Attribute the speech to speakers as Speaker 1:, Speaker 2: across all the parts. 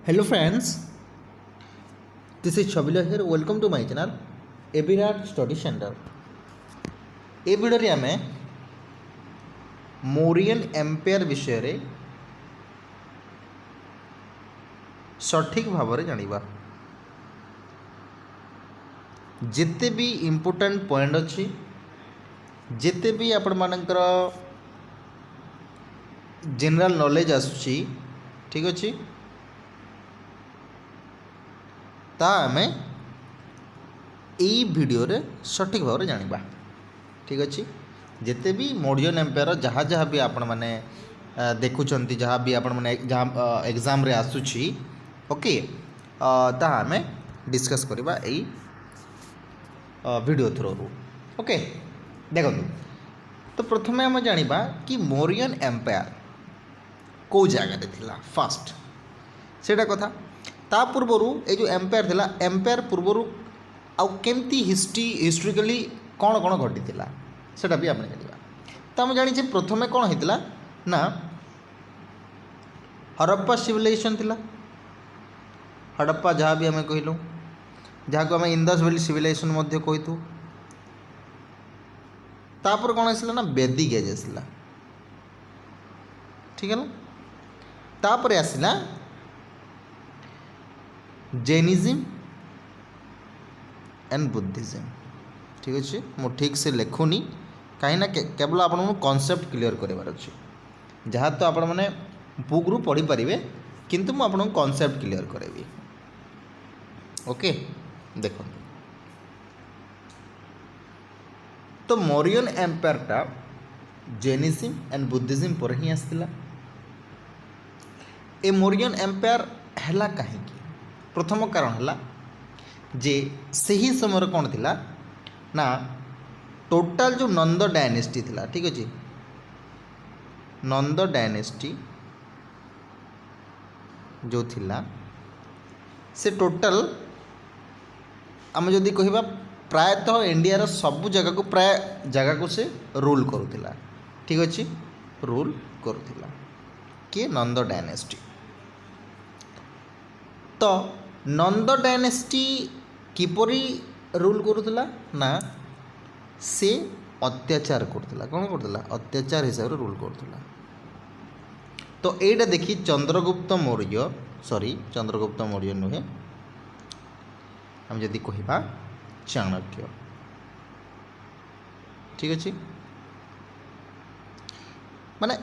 Speaker 1: Hello friends, this is Shabila here. Welcome to my channel Evirat Study Center. A video आम Mauryan empire विषय सठिक भाव में जाना जिते भी इम्पोर्टाट पॉइंट अच्छी जिते भी आपण मानकर जनरल नॉलेज आसुची ठीक अच्छे ता आमे यही भिडियो रे सठिक भाव में जाना ठीक अच्छे जिते भी मोरियन एम्पायर जहाँ जहाँ भी आपण मैंने देखुं जहाँ भी आपण मैंने एग्जाम रे आसुची ओके ता आमे डिस्कस करवा यही वीडियो थ्रू ओके देखो तो प्रथम आम जाना कि मोरियन एम्पायर कौ जगह थिला फास्ट सेटा कथा ता पूर्वर ये जो एम्पायर थिला एम्पायर पूर्वर आउ केमती हिस्ट्रिकली कौन कौन घटी सेटा भी आम जाना तो आम जानी प्रथम कौन होता ना हड़प्पा सिविलाइजेशन थिला हड़प्पा जहाँ भी आम कहलु जहाँ को आम इंदस वैली सिविलाइजेशन कहतु तापर कौन आसला ना वैदिक एज आसला ठीक है तापर आसला जैनिज्म एंड बुद्धिज्म ठीक अच्छे मु ठीक से लिखुनी कहीं केवल आप कॉन्सेप्ट क्लियर करार अच्छे जहाँ तो आपण मैंने बुक रु पढ़ी पारे किंतु मुझे आपको कॉन्सेप्ट क्लियर करेबी ओके देखो तो मोरियन एम्पायर टा जैनिज्म एंड बुद्धिज्म पर ही आसला ए मोरियन एम्पायर है कहीं प्रथम कारण है जे सही समय कौन थिला ना टोटाल जो नंद डायनेस्टी थिला ठीक अच्छे नंद डायनेस्टी जो थिला से टोटाल आम जदि कहबा प्रायतः इंडिया रो सब जगह को प्राय जगह को से रूल करुला ठीक अच्छे रूल करुला किए नंद डायनेस्टी तो नंद डायनेस्टी किपरि रूल करुला ना से अत्याचार करुला कौन करुला अत्याचार हिसाब से रूल करुला तो এইটা देखी चंद्रगुप्त मौर्य सॉरी चंद्रगुप्त मौर्य नुहे हम जदि कहबा चाणक्य ठीक अच्छे माने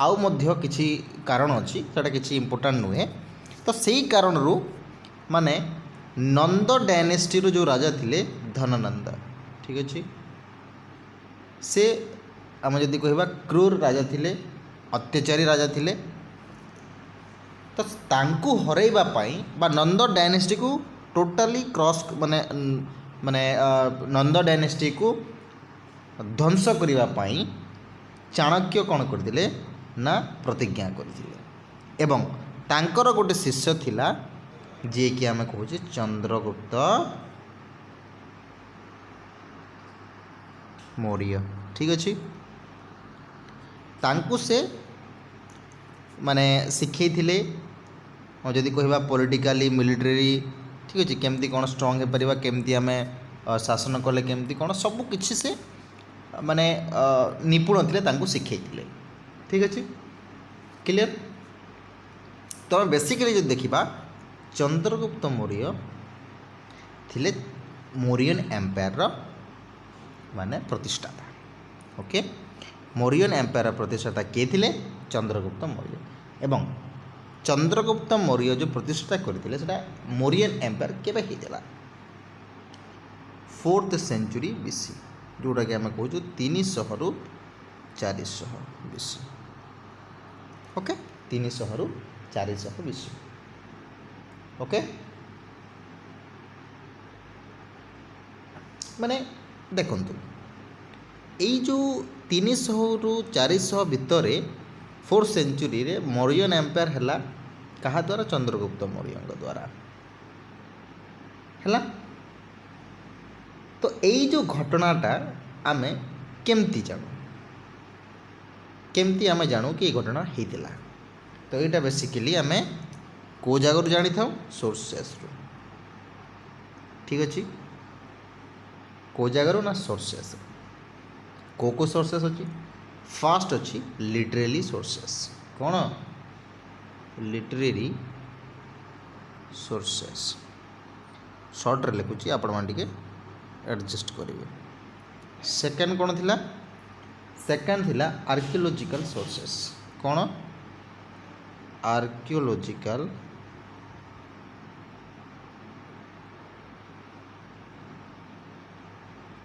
Speaker 1: आउ मध्य किछि कारण अच्छी सेटा किछि इम्पोर्टाट नुहे तो सही कारण रु माने नंद डायनेस्टी रो जो राजा थिले धननंद ठीक अच्छे से आम जदि कहबा क्रूर राजा थिले अत्याचारी राजा थिले तो तांकु हरैबा पाई बा नंद डायनेस्टी को टोटाली क्रॉस माने माने नंद डायनेस्टी को ध्वंस करने पाई चाणक्य कौन करथिले ना प्रतिज्ञा करथिले एवं तांकर गोटे शिष्य थिला जे कि आम कहूँ चंद्रगुप्त मौर्य ठीक अच्छे तांकु से माने शिखई थिले जदि कहबा पॉलिटिकली मिलिटरी ठीक अच्छे केमती कौन स्ट्रंग हो पार केमती आम शासन कले केमती कौन सब किछि से माने निपुण थिले तांकु शिखई थिले ठीक अच्छे क्लियर तो बेसिकली जो देखा चंद्रगुप्त मौर्य थिले मोरियन एम्पायर माने प्रतिष्ठाता ओके मोरियन एम्पायर प्रतिष्ठाता किए थिले चंद्रगुप्त मौर्य एवं चंद्रगुप्त मौर्य जो प्रतिष्ठा करथिले सेटा मोरियन एम्पायर केबे हेतला 4th सेंचुरी बीसी जोटा कि आम कहूँ 300 रु 400 बीसी ओके 300 रु 400 बीसी ओके माने देखंतु यही जो 300 रु 400 भितर 4th सेंचुरी रे मोरियन एम्पायर हैला कहा द्वारा चंद्रगुप्त मौर्य द्वारा हैला तो यही जो घटनाटा आमे केमती जानू केमती आमे जानू कि घटना होता तो यहाँ बेसिकली आमे को जगह जानी था सोर्सेस रू ठीक अच्छे को जगह ना सोर्सेस को सोर्सेस अच्छी फास्ट अच्छी लिटरेरी सोर्सेस कौन लिटरेरी सोर्सेस सर्ट रे लिखुची आपण मान टिके एडजस्ट करेंगे सेकेंड कौन थिला सेकेंड थिला आर्कियोलॉजिकल सोर्सेस कौन आर्कियोलॉजिकल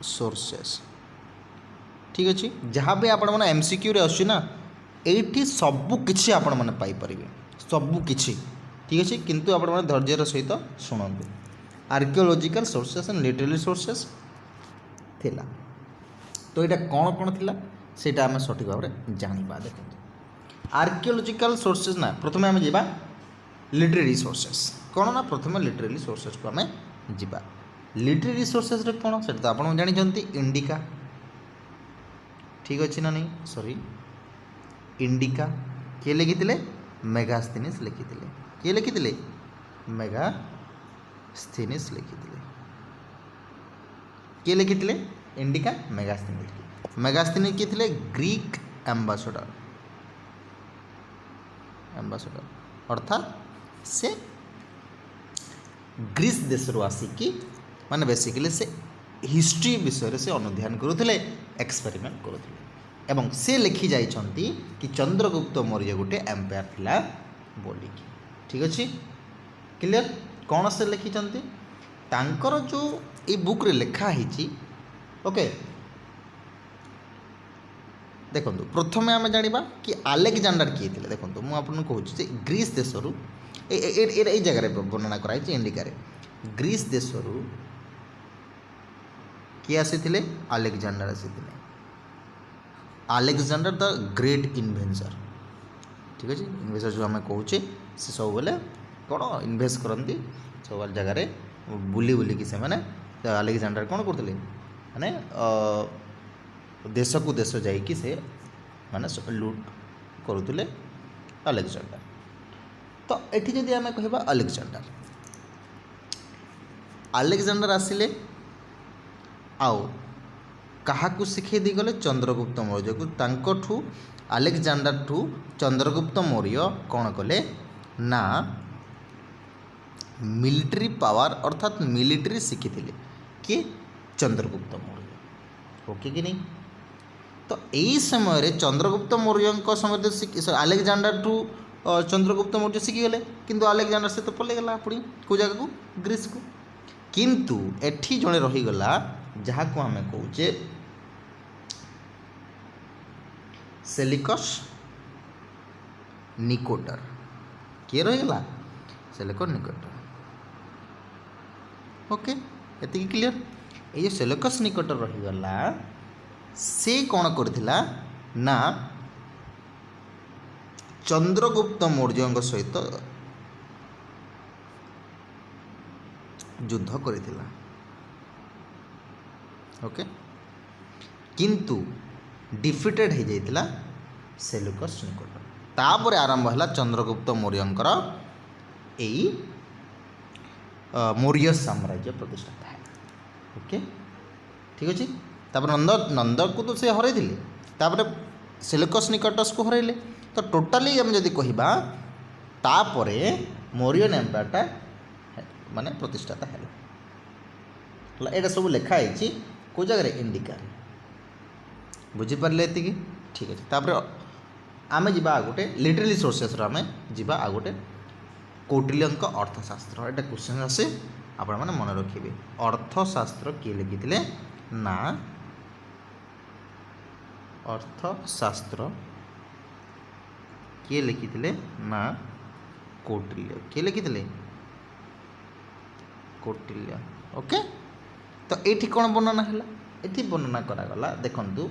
Speaker 1: सोर्सेस ठीक अच्छे जहाँ भी आपण मैंने एमसीक्यू रे आसुची ना एठी सबु किछि आपण मैंने पाई परिबे सबु किछि ठीक अच्छे किंतु आपण मैंने धैर्यर सहित शुणु archaeological sources and literary sources थिला तो यहाँ कौन कौन थिला सेटा आम सठिक भाव में जाना देखो आर्कियोलॉजिकल सोर्सेस ना प्रथम आम जा लिटरेरी सोर्सेस कौन ना प्रथम लिटरेरी सोर्सेस को आम जा लिटरेरी सोर्सेस कौन से तो आप जानते इंडिका ठीक अच्छे ना नहीं सॉरी इंडिका किए लिखी मेगास्थनीस लिखी किए लिखी मेगास्थनीस लिखी किए लिखी इंडिका मेगास्थनी किए थे ग्रीक एम्बासडर अर्थात से ग्रीस देश रू आसिकी माने बेसिकली से हिस्ट्री विषय से अनुध्यान करुले एक्सपेरिमेंट करुले एवं से लिखी जाइछंती कि चंद्रगुप्त मौर्य गोटे एम्पायर थिला बोलिकी ठीक अच्छे क्लियर कौन से लिखिछंती तांकर जो ये बुक रे लिखा है ओके देखो प्रथम आम जाना कि आलेक्जांडर किए थे देखो मुझे आपको कहूँ ग्रीस देश ये जगह वर्णना कराई इंडिका ग्रीस देश किए आसी आलेक्जांडर आसी आलेक्जांडर द ग्रेट इन्वेंसर ठीक अच्छे इन्वेस्टर जो आम कहे से सब बेले कौन इनभेस्ट करती सब जगार बुली बुलिकी से मैंने आलेक्जांडर कौन करते माने देश को देश जाइकी से माने लुट करुले आलेक्जांडर तो एठी जदि आम कहबा आलेक्जांडर आसिले आउ काहाकू शिखे दी गले चंद्रगुप्त मौर्य को तांकठू आलेक्जांडर ठू चंद्रगुप्त मौर्य कौन कले ना मिलिट्री पावर अर्थात मिलिट्री शिखी कि चंद्रगुप्त मौर्य ओके कि नहीं तो यही समय चंद्रगुप्त मौर्य समय आलेक्जांडर ठू चंद्रगुप्त मौर्य शिखीगले किंतु आलेक्जांडर से तो पलैगला पुणी को जगह को ग्रीस को किंतु एठी जड़े रहीगला जहाँ को आम कहे सेलिकस निकोटर किए रहीगला सेलिकस निकोटर ओके एति क्लियर ये सेलिकस निकोटर रहीगला से कौन करथिला ना चंद्रगुप्त मौर्य सहित युद्ध करथिला ओके किंतु डिफिटेड हो जाइतिला सेलुकस निकोटर तापर आरंभ है चंद्रगुप्त मौर्यंकर यही मौर्य साम्राज्य प्रतिष्ठा है ओके ठीक अच्छे तापर नंद को तो से हरई तापर सेलुकस निकोटस को हरइले तो टोटाली आम जदि कहबा तापरे मौर्यन एम्पायरटा माने प्रतिष्ठाता है यहाँ सब लिखाई कौ जगह इंडिका बुझीपारे ये ठीक अच्छे तापर आम जा गोटे लिटरेरी सोर्सेस आम जा गोटे कौटिल्यंक अर्थशास्त्र यहाँ क्वेश्चन आसे आपण मैंने मन रखिए अर्थशास्त्र किए लिखी ना अर्थशास्त्र किए लिखी ना कौटिल्य किए लिखी कौटिल्य ओके तो ये कौन वर्णना है ये वर्णना करागला देखंतु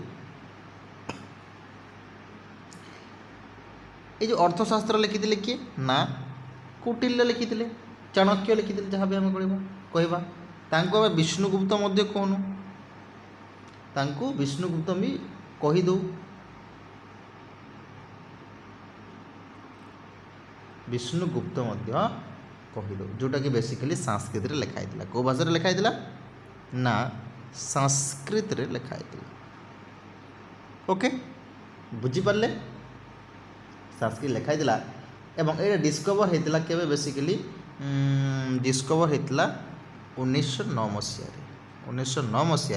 Speaker 1: ये जो अर्थशास्त्र लिखी किए ना कौटिल्य लिखी चाणक्य लिखी जहाँ भी आम कहवा तांको आम विष्णुगुप्त मध्य कहूनु तांको विष्णुगुप्त भी कहीदू विष्णुगुप्त कहलु जोटा कि बेसिकली संस्कृत रे लिखा होता कौ भाषा लिखा होता ना संस्कृत रे लिखा होता ओके बुझीपारे संस्कृत लिखा होता एवं ये डिस्कवर होता केवे बेसिकली डिस्कवर होता 1909 मसीह 1909 मसीह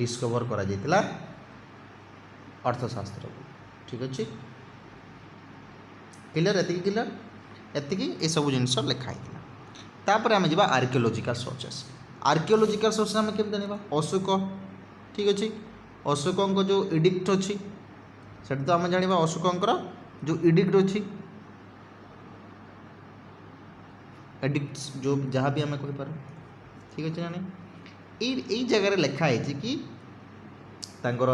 Speaker 1: डिस्कवर करा जायतिला अर्थशास्त्र को ठीक अच्छे क्लियर एति क्लियर एति ये सब जिन लिखाई तापर आम जा आर्कियोलोजिकल सोर्सेस आम केमी जाना अशोक ठीक अच्छे अशोक जो इडिक्ट अच्छी से तो आम जाना अशोकर जो इडिक्ट अच्छी एडिक्ट जो जहाँ भी आम कहीपर ठीक अच्छे ना नहीं यही जगार लिखाई कि तांकर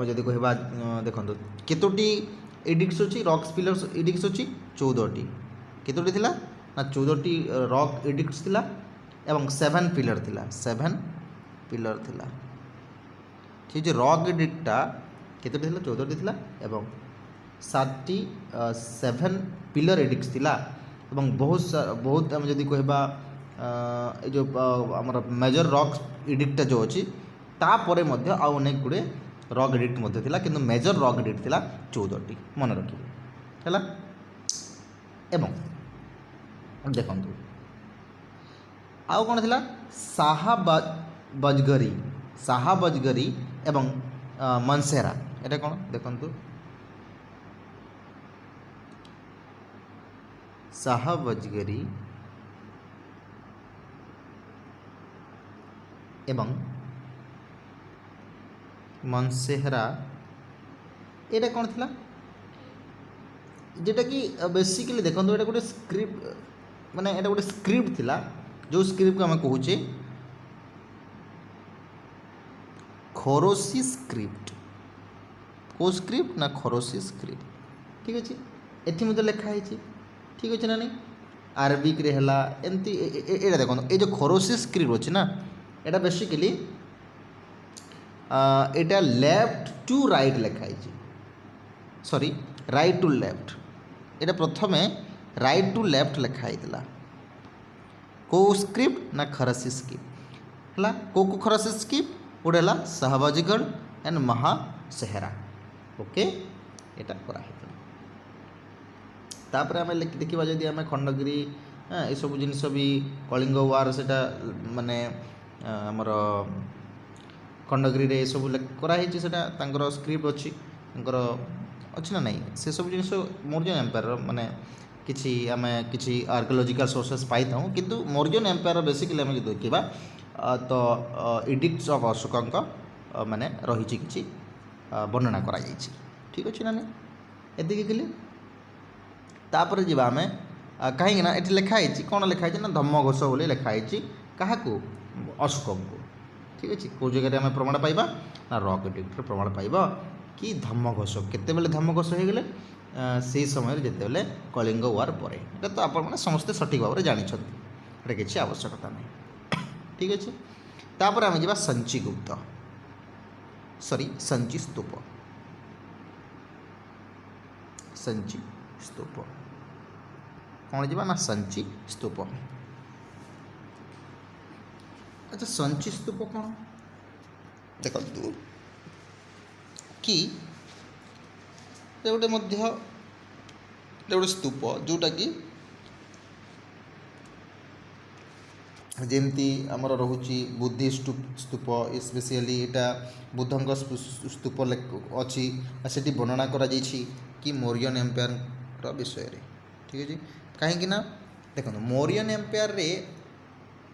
Speaker 1: जदि कहवा देखो केतोटी एडिक्ट्स अच्छी रॉक्स पिलर्स एडिक्ट्स अच्छी 14टी केतोटी थिला ना 14टी रॉक एडिक्ट्स थिला एवं 7 पिलर थिला 7 पिलर थिला ठीक है रॉक एडिक्टा केतोटी थिला 14टी थिला एवं 7टी 7 पिलर एडिक्ट्स थिला एवं बहुत आम जदि कहवा जो आमर मेजर रॉक एडिक्टा जो अच्छी तापर आउ अनेक गुड़े रॉक एडिक्ट मध्य थिला किंतु मेजर रॉक एडिक्ट थिला 14टी मन रखिए है एवं देखंतु आउ कौन थिला साहाबजगरी एवं मनसेरा एटा कौन देखंतु साहाबजगरी एवं मनसेहरा एटा कौन थिला जेटा कि बेसिकली देखो ये गोटे स्क्रिप्ट माने एटा गोटे स्क्रिप्ट थिला जो स्क्रिप्ट को आम कहूचे खरोसी स्क्रिप्ट को स्क्रिप्ट ना खरोसी स्क्रिप्ट ठीक अच्छे एठी मते लिखा है ठीक अच्छे ना नहीं अरबिक रे हला एमती एटा देखो ये जो खरोसी स्क्रिप्ट अच्छे ना एटा basically Etah left to right लिखाई सॉरी राइट टू लेफ्ट एटा प्रथमे राइट टू लेफ्ट लिखाई को स्क्रिप्ट ना खरसी स्क्रिप्ट है को खरसी स्क्रिप्ट गोटे है शाहबाजीगढ़ एंड महासेहरा ओके एटा करा तापर आम देखा जदि आम खंडगिरी ये सब जिनस भी कलिंग वार से माने आमर खंडगिरी रे सब कराई से स्क्रिप्ट अच्छी अच्छी ना नहीं से सब जिन मौर्यन एम्पायर माने किसी आम किसी आर्कियोलॉजिकल सोर्सेस पाई था किंतु मौर्यन एम्पायर बेसिकली आम जो देखा तो एडिक्ट्स ऑफ अशोक माने रही कि वर्णना करा ठीक अच्छे ना नहीं एति क्लियर तापर जी आम कहीं ये लिखाई कौन लिखाई ना धम्मघोष बोली लिखाई क्या अशोक को ठीक अच्छे कौ जगह आम प्रमाण पाइबा ना रॉक एडिक्ट प्रमाण पाइबा कि धम्मघोष केतेबेले धम्मघोष हो गले से समय जितेबले कलिंग वार पर तो आप समस्ते सठिक भाव में जानते किसी आवश्यकता नहीं ठीक अच्छे तापर आम जा संचीगुप्त सॉरी संची स्तूप कौन जा ना संची स्तूप अच्छा संची स्तूप कौन देखो कि गोटे गोटे स्तूप जोटा कि जमती आमर रोची बुद्धि स्तूप स्पेशली यहाँ बुद्धंक स्तूप अच्छी से वर्णना करा कि मौर्यन एम्पायर विषय ठीक है कहीं देखो मौर्यन एम्पायर रे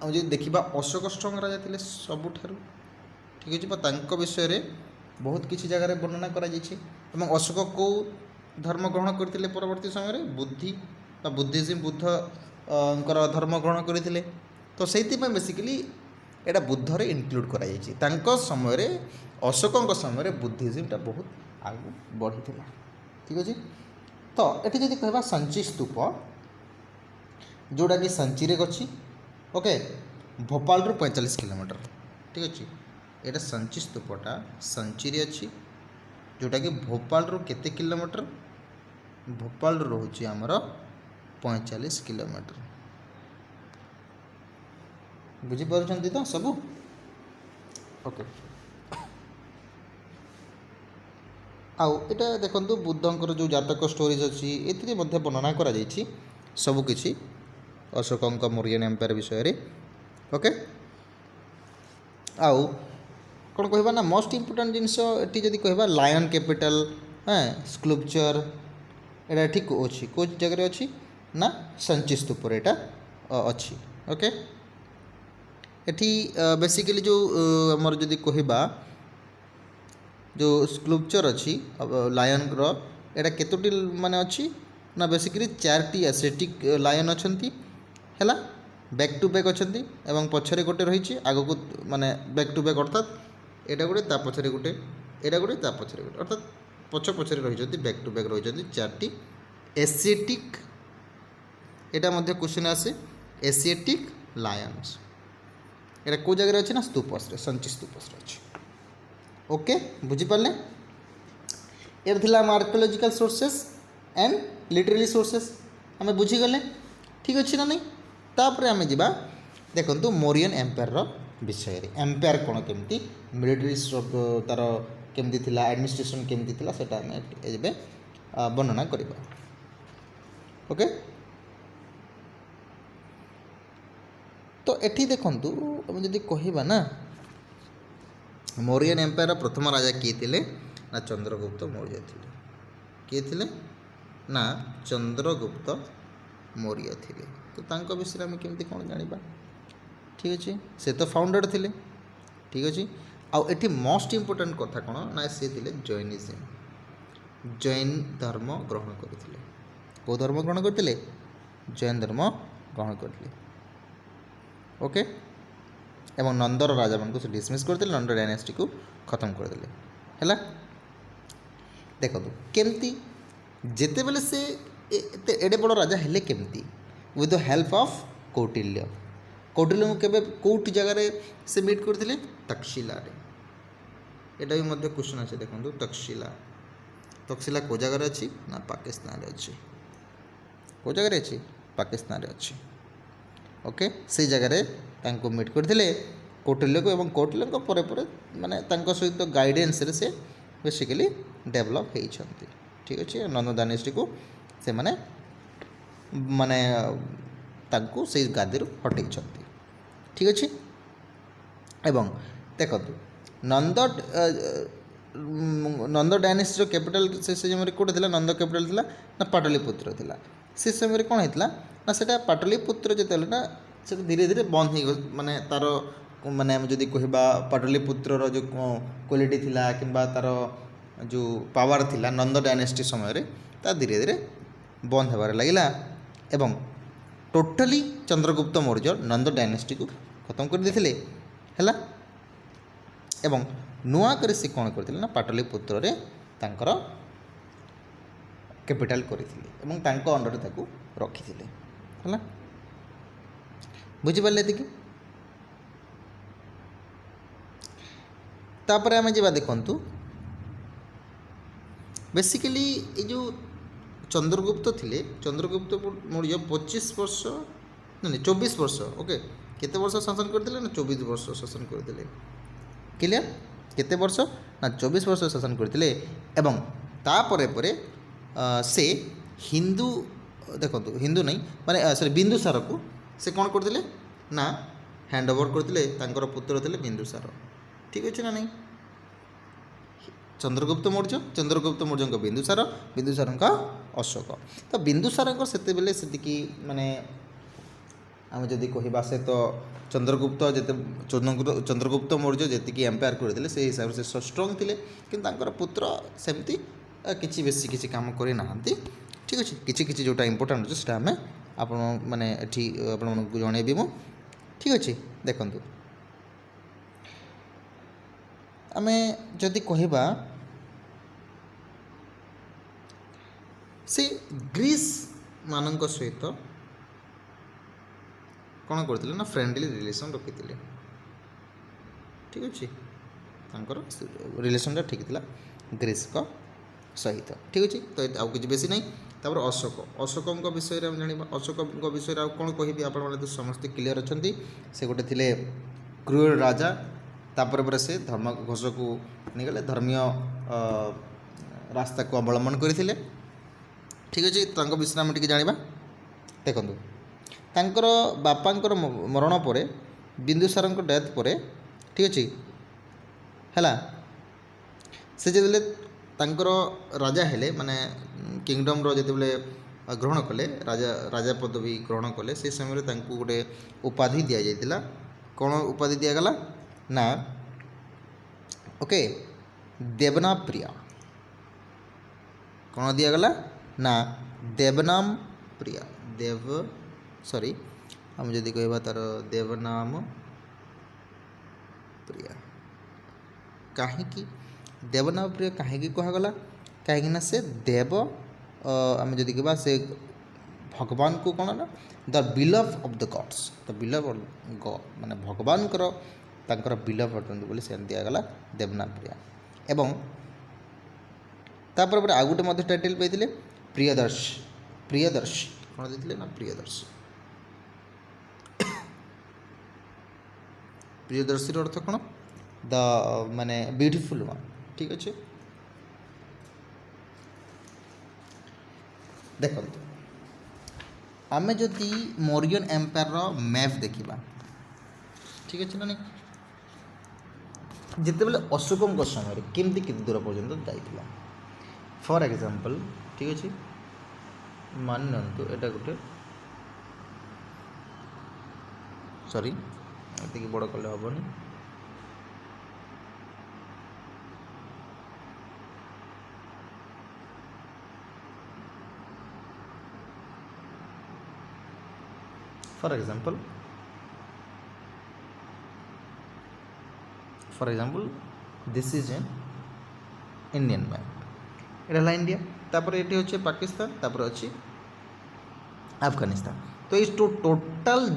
Speaker 1: जो देखा अशोक स्ट्रंग राजा थे सबुठारु ठीक है विषय रे बहुत किसी जगह वर्णना करा अशोक को धर्म ग्रहण करते परवर्ती समय बुद्धि बुद्धिज्म बुद्ध धर्म ग्रहण करते तो से बेसिकली एटा बुद्ध रे इनक्लूड करा समय अशोक समय बुद्धिज्मटा बहुत आगे बढ़ी ठीक अच्छे तो ये जी कह संची स्तूप जोटा कि संची रे अच्छी ओके भोपाल रु 45 किलोमीटर ठीक अच्छे यहाँ संची स्तूपटा संची रे अच्छी जोटा कि भोपाल रु केते किलोमीटर भोपाल रोचे आमर 45 किलोमीटर। बुझीपारुଛନ୍ତି ତ ସବୁ? ओके। आउ एटा देखंतु बुद्धंकर जो जातक स्टोरीज अच्छी एथिरे मध्य वर्णना करा जायछि सबकिछि अशोकंक मौर्यन एम्पायर विषय रे। ओके। आउ कौन कहबा ना मोस्ट इम्पोर्टाट जिनस एटी जदि कहबा लायन कैपिटल हाँ स्कल्पचर एटा ठीक अच्छी को जगह अच्छी ना सांची स्तूप एटा अच्छी। ओके। एटी बेसिकली जो आमर जदि कहबा जो स्कल्पचर अच्छी लायन रो एटा केतोटी माने अच्छी ना बेसिकली 4टी एस्थेटिक लायन अछंती हैला बैक टू बैक अछंती एवं पछरे गोटे रही आग को माने बैक टू बैक अर्थात एटा गोटे ता पछरे गोटे एटा गोटे ता पछरे गोटे अर्थात पछ पछरे रही बैक टू बैक रही 4टी एस्थेटिक एटा मध्य क्वेश्चन आसे एशियाटिक लायंस एटा को जगह अच्छी ना स्तूपस रे सांची स्तूपस रे अच्छी। ओके बुझीपारे ये थिला archaeological sources and literary sources आम बुझीगले ठीक अच्छे ना नहीं। तापर आम जा देखु मौर्यन एम्पायर विषय रे एम्पायर कौन केमती मिलिटरी तार केमती थिला एडमिनिस्ट्रेशन केमती थिला सेटा आम एबे वर्णना करिबा। ओके तो एठी देखंतु हम जदि कहिबा ना मौर्यन एम्पायर प्रथम राजा किए थे ना चंद्रगुप्त मौर्य थे किए थे ना चंद्रगुप्त मौर्य थे। तो तांको विषय में केमती कौन जानिबा ठीक अच्छे से तो फाउंडर थे ठीक अच्छे। आउ एठी मोस्ट इम्पोर्टेंट कथा कौन ना सी थे जैनिज्म जैन धर्म ग्रहण करते कौ धर्म ग्रहण करते जैन धर्म ग्रहण करते। ओके एवं नंदर राजा मान से डिसमिस करते नंद डायनेस्टी को खत्म करदे है। देखो केमती जिते बेले से एडे बड़ राजा हेले केमती with the help of Kautilya Kautilya को केबे कोट जगह से मीट करते तक्षशिला रे एटा भी मध्य क्वेश्चन अच्छे देखो तक्षशिला तक्षशिला को जगह अच्छी ना पाकिस्तान रे अच्छी को जगह अच्छी पाकिस्तान रे अच्छी। ओके से जगह तांको मीट करते कौटिल्य को एवं कौटिल्य परे परे माने तांको सहित गाइडेंस रे से बेसिकली डेवलप होती ठीक अच्छे। नंद डायनेस्टी को से माने माने तांको से गादी हटई ठीक अच्छे। एवं देखो नंद नंद डायनेस्टी कैपिटल से समय कौटे था नंद कैपिटल था ना पाटलिपुत्र था से समय कौन होता ना सेटा पाटलिपुत्र जो ना से धीरे धीरे बंद हो माने तार माने जदि कहबा पाटलिपुत्र जो क्वालिटी थिला किंबा तार जो पावर थिला नंद डायनेस्टी समय रे ता धीरे धीरे बंद होबार लगिला एवं टोटली चंद्रगुप्त मौर्य नंद डायनेस्टी को खत्म कर देथिले हैला एवं नुआ करे से कौन करथिले ना पाटलिपुत्र रे तांकर कैपिटल करथिले एवं तांको अंडर ताकू रखिथिले हैला बुझिपारे देखि। तापर आम जा देखु बेसिकली ये जो चंद्रगुप्त थिले चंद्रगुप्त मौर्य 25 वर्ष नहीं 24 वर्ष ओके केते वर्ष शासन करते ना 24 वर्ष शासन करते क्लियर केते वर्ष ना 24 वर्ष शासन करते एवं तापरे परे से हिंदू देखो हिंदू नहीं माने सॉरी बिंदुसार को से कौन करते ना हैंड ओवर करते पुत्र थे बिंदुसार ठीक अच्छे ना नहीं। चंद्रगुप्त मौर्य बिंदुसार बिंदुसार अशोक तो बिंदुसार से माने आम जदि कहबा से तो चंद्रगुप्त जिते चंद्रगुप्त मौर्य जी एम्पायर करते से हिसाब से स्ट्रंग थे कि पुत्र सेमती किसी बेसी किसी काम करना ठीक अच्छे किसी जोटा इंपोर्टाट अच्छे से आम आपण मैंने आपको जनइबी मु ठीक अच्छे। देखु आम जदि कहबा से ग्रीस मानक सहित कौन करते ना फ्रेंडली रिलेशन रखी ठीक अच्छे रिलेशन ठीक था ग्रीस सहित ठीक अच्छे। तो आउ किसी बेसी नहीं तापर अशोक अशोक विषय में जाना अशोक विषय आ कौन कहि आप समस्ते क्लीयर अच्छा से गोटे थे क्रूर राजा तापर पर से धर्म घोष को नहीं गले धर्मीय रास्ता को अवलम्बन करते ठीक अच्छे विषय आम टे जाना देखूँ तांकर बापांकर मरण पर बिंदुसार डेथ पर ठीक अच्छे है से जो तांकर राजा हेले माने किंगडम रो जो ग्रहण कले राजा राजा पदवी ग्रहण कले से समय तांको गोटे उपाधि दि जाइतिला कौन उपाधि दिगला ना ओके देवना प्रिया कौन दिगला ना देवनाम प्रिया देव सॉरी हम जदि कहबा तार देवनाम प्रिया कहीं देवनाम प्रिय कहीं कहगला कहीं से देव आम जदि कह से भगवान को कौन ना the बिलव of the gods the बिलव God माने भगवान तांकर बिलव अटंती बोली से दिगला देवनाम प्रिया एवं तापर आउ गोटे टाइटल पाई प्रियदर्श प्रियदर्श कौन देते ना प्रियदर्श प्रियदर्शी अर्थ कौन द माने ब्यूटीफुल वन ठीक अच्छे देखो आम जदि मौर्यन एम्पायर मैप देखा ठीक अच्छे ना नहीं जिते बड़े अशोकों समय केमती केते दूर पर्यटन जाइला फॉर एग्जांपल ठीक अच्छे मानतु एटा गोटे सॉरी ये बड़ कले हेनी for example this is an Indian map एटा है इंडिया तापर ये अच्छे पाकिस्तान तापर अच्छी अफगानिस्तान तो ये टोटाल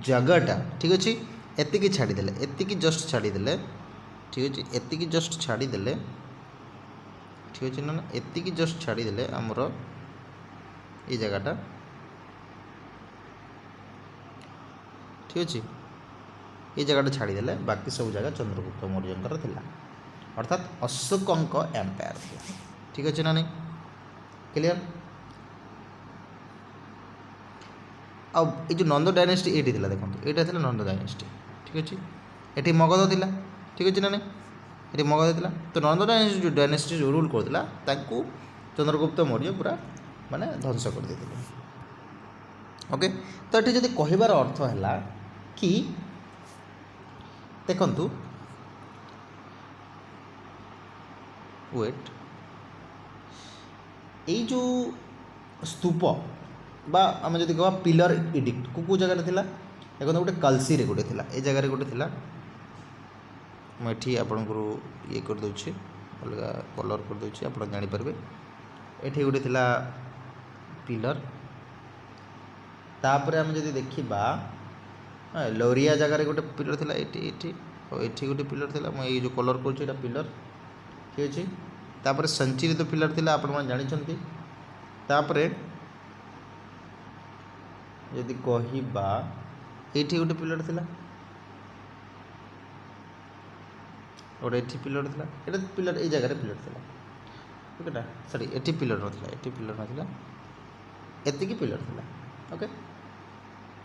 Speaker 1: जगहटा ठीक अच्छे एतिकी छाड़ीदे एतिकी जस्ट छाड़ीदे ठीक अच्छे एतिकी जस्ट छाड़ीदे ठीक अच्छे ना एतिकी जस्ट छाड़ीदे आमर ये जगहटा ठीक अच्छे ये जगह छाड़ीदे बाकी सब जगह चंद्रगुप्त मौर्य थिला अर्थात अशोकों एम्पायर थी ठीक अच्छे ना नहीं क्लियर अब ये नंद डायनेस्टी ये देखो यहाँ था नंद डायनेस्टी ठीक अच्छे ये मगध थिला ठीक अच्छे ना नहीं ये मगध थिला तो नंद डायनेस्टी जो रूल करता चंद्रगुप्त मौर्य पूरा माने ध्वंस कर देते ओके तो ये जब कहबार अर्थ है कि देखंतु वेट ये जो स्तूप बा आम जब कह पिलर इडिक्ट को जगह थिला देखो गोटे कलसी गोटे थिला ए जगह गोटे थिला मुझे आपंकर ये करदे अलग कलर करदे आप जापर ये गोटे थिला पिलर तापर आम जब देखा लोरिया जगार गोटे पिलर थिला ये गोटे पिलर थिला ये जो कलर कर पिलर ठीक अच्छे तापर संचित पिलर थिला आपण मैंने जानते तापर यदि कहबा ये गोटे पिलर थिला गोटे ये पिलर थिला ये पिलर ये जगह पिलर थिला ओके सॉरी ये पिलर नाला ये पिलर नाला एतिकी पिलर थिला ओके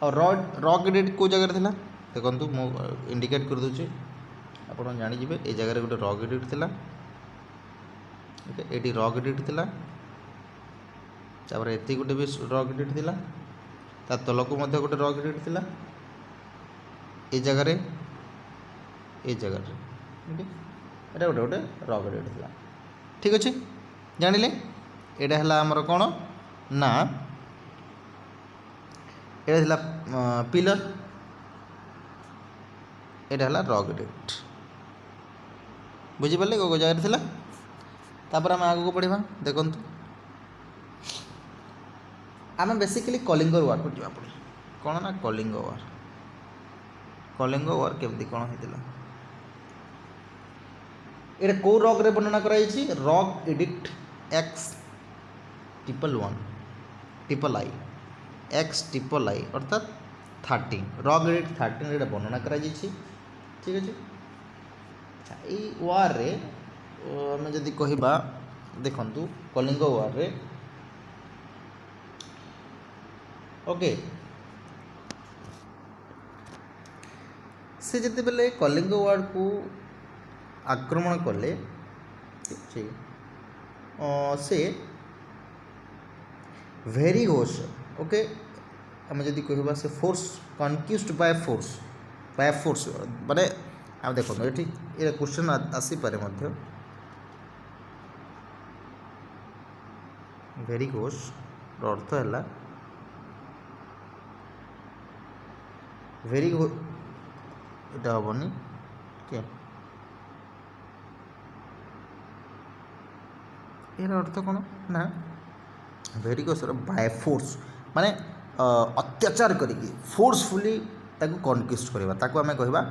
Speaker 1: और रॉक ग्रेड को जगह थिला देखो मु इंडिकेट कर दूची आप जानीजे ये जगह गोटे रॉक ग्रेड थिला ओके ये रॉक ग्रेड थिला तापर एति गोटे भी रॉक ग्रेड थिला ता तलकू मध्य गोटे रॉक ग्रेड थिला ये जगह ओके एटा गोटे गोटे रॉक ग्रेड थिला ठीक अच्छे जानिले एटा हला हमर कोन ना ये पिलर ये रॉक ग्रेड बुझीपारे को जगह थिला तापर आम आगे पढ़ा देखु आम बेसिकली कलिंग वार को जा पड़े कौन ना कलिंग वार केमती कौन होता ये कौ रॉक रे वर्णना कराई rock edict X111 triple I x triple I अर्थात 13 र ग्रेड 13 ये वर्णना करा ठीक अच्छे। ये वार रे आम जदि कहबा देखु कलिंग वार रे ओके से जिते बेले कलिंग वार को आक्रमण कले से वेरी घोष ओके आम जदि कहबा से फोर्स कनक्यूज्ड बाय फोर्स माने आप देखो ये क्वेश्चन आसीपे वेरी घोष अर्थ है वेरी इटा हेनी क्या यार अर्थ कौन ना वेरी घोष बाय फोर्स माने अत्याचार करिकी फोर्सफुली ताकू कनक्यूस्ट करवा ताकू आम कहवा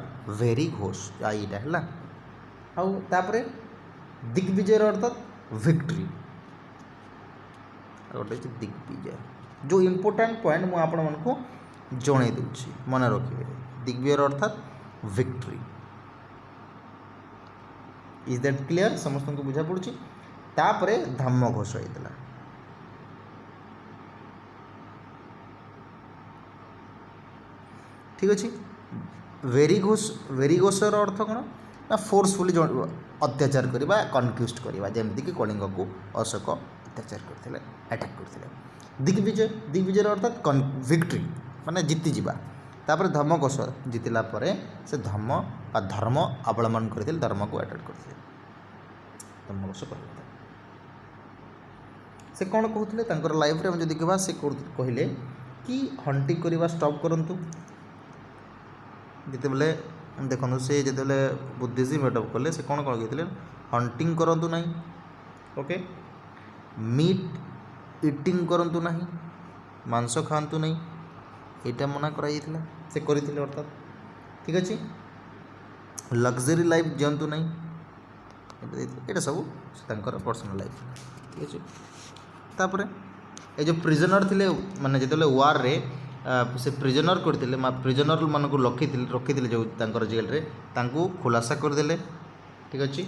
Speaker 1: वेरी घोष यहाँ है आउे दिग्विजयर अर्थात विक्ट्री गोटे दिग्विजय जो इम्पोर्टाट पॉइंट मुझे आपण मानक जन दूसरी मन रखिए दिग्विजय अर्थात विक्ट्री इज दैट क्लियर समस्त को बुझा पड़ी तापर धम्म घोष होता ठीक अच्छे वेरी घोषर अर्थ कौन ना फोर्सफुली अत्याचार करवा कनक्यूस्ट करवा जमीक कलिंग को अशोक अत्याचार करते अटैक करते दिग्विजय अर्थात विक्ट्री माने जीति जावा तापर धर्मघोष जीतला से धर्म अवलम्बन करते धर्म को अटैक करते धर्मघोष कर से कौन कहते लाइफ में जब कह से कहले कि हंटिंग करवा स्टॉप करूँ जितेबले देखो से जो बुद्धिज्म एडप्ट कले से कौन कौन कहते हंटिंग करूँ ना ओके मीट इटिंग करूँ ना मांस खातु नहीं यहाँ मना कर से करते अर्थात ठीक अच्छे लग्जरी लाइफ दिंतु ना ये सब पर्सनल लाइफ ठीक अच्छे तापर ये जो प्रिजनर थे माने जो वार रे से प्रिजनर करते प्रिजनर मान रखी जो जेल रे तांकू खुलासा करदे ठीक अच्छे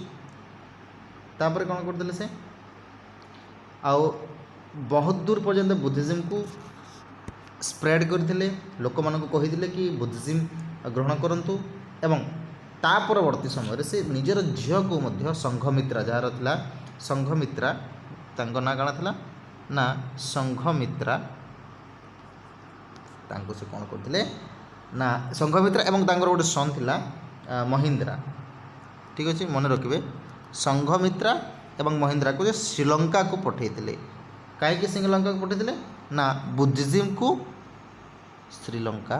Speaker 1: तापर कौन करदे से आओ बहुत दूर पर्यंत बुद्धिज्म को स्प्रेड करते लोक मान कही कि बुद्धिज्म ग्रहण करूँ एवं ता परवर्ती समय से निजर झील को संघमित्रा जार था संघमित्रा ना काण था ना संघमित्रा से कौन करते ना संघमित्रा एवं गोटे सन थिला महेंद्रा ठीक अच्छे मन रखिए संघमित्रा एवं महेंद्रा को श्रीलंका को पठेइथिले कहीं श्रीलंका को पठेइथिले ना बुद्धिज्म को श्रीलंका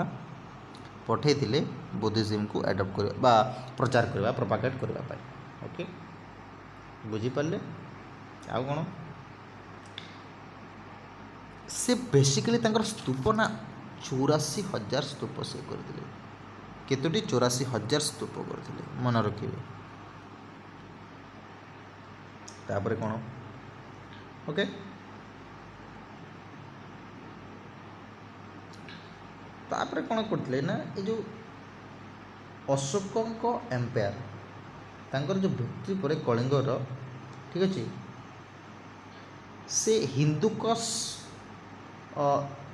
Speaker 1: पठेइथिले बुद्धिज्म को एडप्ट करबा प्रचार करबा प्रोपागेट करबा पाई ओके बुझी पाले आ कौन से बेसिकली स्तूप ना 84,000 स्तूप से करते केतोटी 84,000 स्तूप करते मन रखिए तापर कौन ओके तापर कौन करते ना ये जो अशोक एम्पायर तांकर जो भिक्ट्री पर कलिंगर ठीक अच्छे से हिंदुकस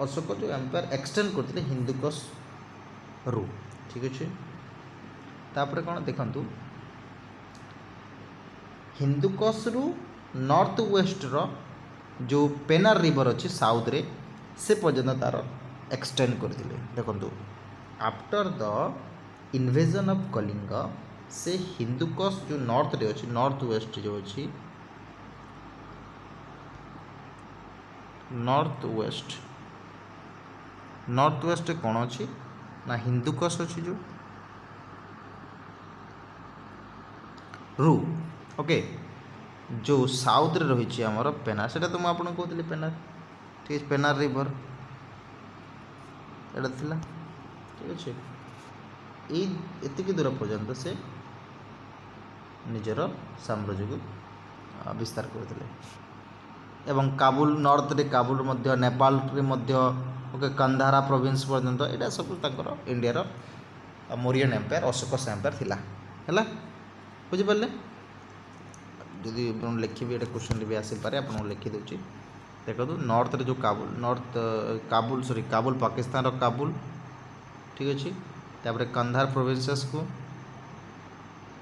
Speaker 1: अशोक जो एम्पायर एक्सटेंड करते हिंदुकस रू ठीक अच्छे तापर कौन देखंतु हिंदुकस रु नॉर्थ वेस्ट रो जो पेनार रिवर अच्छी साउथ रे से पर्यटन तार एक्सटेंड करते देखो after the invasion of Kalinga से हिंदुकस जो नॉर्थ रे अच्छी नॉर्थ वेस्ट जो अच्छी नॉर्थ वेस्ट कौन अच्छी ना हिंदुकस अच्छी जो रू ओके जो साउथ रे रही आमर पेनार से तो मुझे कहती पेनार ठीक है पेनार रिवर एटा थिला ठीक अच्छे ये दूर पर्यंत से निजर साम्राज्य को विस्तार करते ଏବଂ କାବୁଲ ନର୍ଥରେ କାବୁଲ ମଧ୍ୟ ନେପାଳରେ ମଧ୍ୟ ଓକେ କନ୍ଧାରା ପ୍ରୋଭିନ୍ସ ପର୍ଯ୍ୟନ୍ତ ଏଇଟା ସବୁ ତାଙ୍କର ଇଣ୍ଡିଆର ମୋରିୟନ୍ ଏମ୍ପାୟାର ଅଶୋକସ୍ ଏମ୍ପାୟାର ଥିଲା ହେଲା ବୁଝିପାରିଲେ। ଯଦି ଆପଣ ଲେଖିବେ ଏଇଟା କ୍ୱେଶ୍ଚନ୍ରେ ବି ଆସିପାରେ ଆପଣଙ୍କୁ ଲେଖିଦେଉଛି ଦେଖନ୍ତୁ ନର୍ଥରେ ଯେଉଁ କାବୁଲ ପାକିସ୍ତାନର କାବୁଲ ଠିକ୍ ଅଛି। ତାପରେ କନ୍ଧାର ପ୍ରୋଭିନ୍ସେସ୍କୁ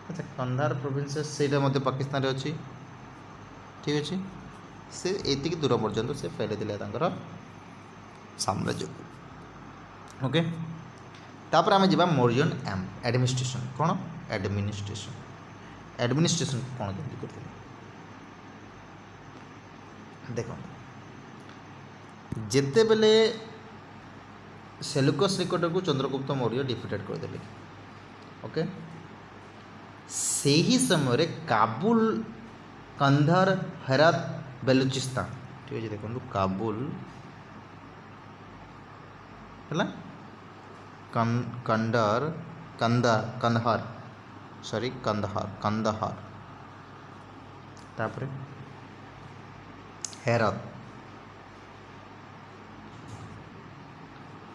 Speaker 1: ଆଚ୍ଛା କନ୍ଧାର ପ୍ରୋଭିନ୍ସେସ୍ ସେଇଟା ମଧ୍ୟ ପାକିସ୍ତାନରେ ଅଛି ଠିକ୍ ଅଛି। ସେ ଏତିକି ଦୂର ପର୍ଯ୍ୟନ୍ତ ସେ ଫେରିଥିଲେ ତାଙ୍କର ସାମ୍ରାଜ୍ୟକୁ ଓକେ। ତାପରେ ଆମେ ଯିବା ମୋରିୟନ୍ ଆଡ଼ମିନିଷ୍ଟ୍ରେସନ୍ କ'ଣ ଆଡ଼ମିନିଷ୍ଟ୍ରେସନ୍ କ'ଣ କେମିତି କରିଥିଲେ ଦେଖନ୍ତୁ ଯେତେବେଳେ ସେଲୁକସ୍ ନିକଟକୁ ଚନ୍ଦ୍ରଗୁପ୍ତ ମୌର୍ଯ୍ୟ ଡିଫିଟେଡ୍ କରିଦେଲେ ଓକେ ସେହି ସମୟରେ କାବୁଲ କନ୍ଧର ହେରାତ ବେଲୁଚିସ୍ତାନ ଠିକ୍ ଅଛି ଦେଖନ୍ତୁ କାବୁଲ ହେଲା କନ୍ଦାହାର ତାପରେ ହେରାତ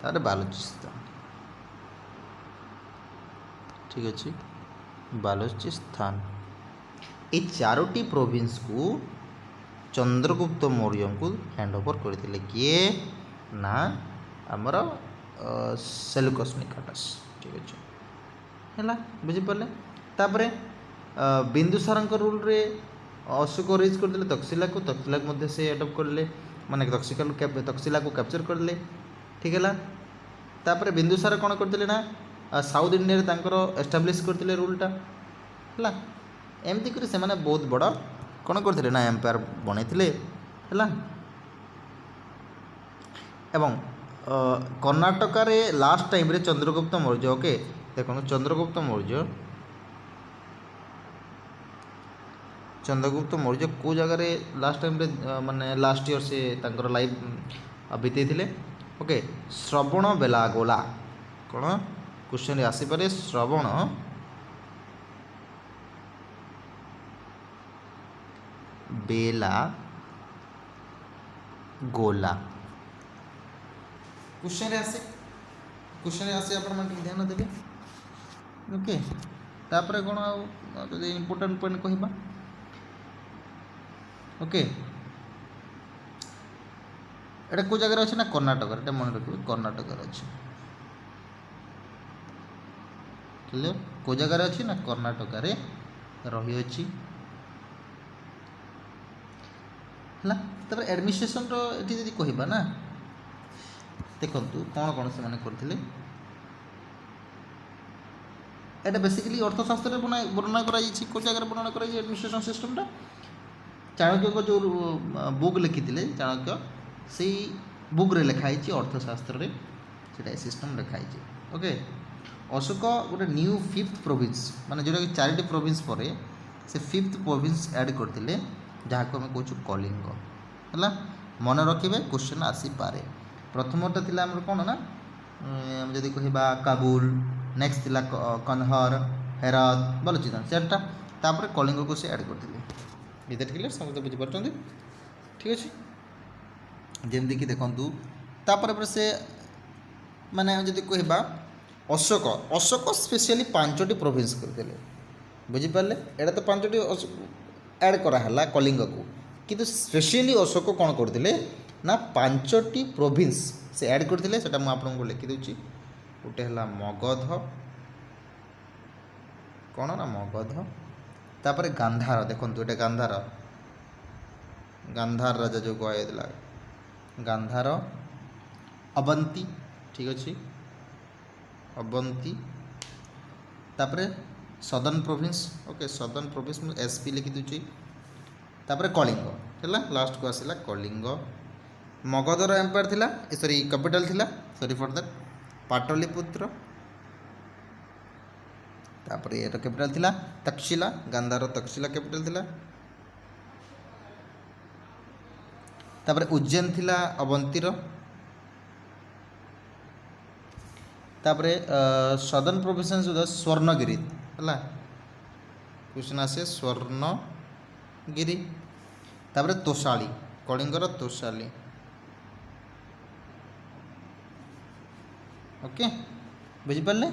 Speaker 1: ତାପରେ ବାଲୁଚିସ୍ତାନ ଠିକ୍ ଅଛି ବାଲୁଚିସ୍ତାନ ଏ ଚାରୋଟି ପ୍ରୋଭିନ୍ସକୁ ଚନ୍ଦ୍ରଗୁପ୍ତ ମୌର୍ଯ୍ୟଙ୍କୁ ହ୍ୟାଣ୍ଡ ଓଭର କରିଥିଲେ କିଏ ନା ଆମର ସେଲୁକସ୍ ନିକଟସ୍ ଠିକ୍ ଅଛି ହେଲା ବୁଝିପାରିଲେ। ତାପରେ ବିନ୍ଦୁସାରଙ୍କ ରୁଲ୍ରେ ଅଶୋକ ରେଜ୍ କରିଦେଲେ ତକ୍ଷଶିଳାକୁ ମଧ୍ୟ ସେ ଆଡ଼ପ୍ଟ କରିଲେ ମାନେ ତକ୍ଷଶିଳାକୁ କ୍ୟାପଚର୍ କରିଲେ ଠିକ୍ ହେଲା। ତାପରେ ବିନ୍ଦୁସାର କ'ଣ କରିଥିଲେ ନା ସାଉଥ୍ ଇଣ୍ଡିଆରେ ତାଙ୍କର ଏଷ୍ଟାବ୍ଲିଶ୍ କରିଥିଲେ ରୁଲ୍ଟା ହେଲା। ଏମିତି କରି ସେମାନେ ବହୁତ ବଡ଼ କ'ଣ କରିଥିଲେ ନା ଏମ୍ପାୟାର ବନେଇଥିଲେ ହେଲା। ଏବଂ କର୍ଣ୍ଣାଟକରେ ଲାଷ୍ଟ ଟାଇମ୍ରେ ଚନ୍ଦ୍ରଗୁପ୍ତ ମୌର୍ଯ୍ୟ ଓକେ ଦେଖନ୍ତୁ ଚନ୍ଦ୍ରଗୁପ୍ତ ମୌର୍ଯ୍ୟ କେଉଁ ଜାଗାରେ ଲାଷ୍ଟ ଟାଇମ୍ରେ ମାନେ ଲାଷ୍ଟ ଇୟର୍ ସେ ତାଙ୍କର ଲାଇଫ୍ ବିତେଇଥିଲେ ଓକେ ଶ୍ରବଣ ବେଲାଗୋଲା କ'ଣ କ୍ୱେଶ୍ଚନ୍ରେ ଆସିପାରେ ଶ୍ରବଣ ବେଲାଗୋଲା क्वेश्चन आसे आपने ध्यान देवे ओके। तापर कौन आदि इम्पोर्टाट पॉइंट कहवा ओके एटा को जगह अच्छे ना कर्णाटक मन रखिए कर्णाटक अच्छे क्लियर को जगह अच्छी ना कर्णाटक रही अच्छी है। एडमिनिस्ट्रेशन ये कहवा ना देखु कौन कौन से करते एटा बेसिकली अर्थशास्त्र वर्णना करा जगह वर्णना कर एडमिनिस्ट्रेशन सिस्टमटा चाणक्य को जो बुक लिखी चाणक्य से बुक्रे लिखाई अर्थशास्त्र से सिस्टम लिखाई ओके। अशोक गोटे न्यू फिफ्थ प्रोविंस माने जोटा कि 4टी प्रोविंस पर से फिफ्थ प्रोविंस ऐड करते जहाँ को आम कौन कलिंग है मन रखिए क्वेश्चन आसीपे। प्रथमटा थिला हमर कोन ना जदि कहबा काबुल नेक्स्ट थिला कन्हार हेरात बलुचिस्तान चारटा तापर कलिंग को से ऐड करथिले इधर क्लियर समझ बुझी परछन ठीक अछि। जेमति कि देखंतु तापर से माने जदि कहबा अशोक स्पेशली 5टी प्रोविंस करथिले बुझी पारले एटा तो 5टी ऐड करा हला कलिंग को किंतु स्पेशली अशोक कोन करथिले ना 5टी प्रोविंस से ऐड करते मुझे लिखिदे गोटे है मगध कौन ना मगध तापर गांधार देखो ये गांधार राजा जो कहला गांधार अवंती ठीक अच्छे अवंती तापर southern province okay southern province SP लिखिदे तापर कलिंग है लास्ट को आसला कलिंग मगधर एम्पायर थिला सॉरी कैपिटल थिला सॉरी फॉर दैट पाटलिपुत्र तापर ये कैपिटल थिला तक्षशिला गांधार तक्षशिला कैपिटल थिला तापर उज्जैन थिला अवंतीर तापर सदर्न प्रोविंस स्वर्णगिरी है क्वेश्चन आसे स्वर्णगिरी तापर तोशाली कलिंगर तोषाली। ओके बुझिपारे।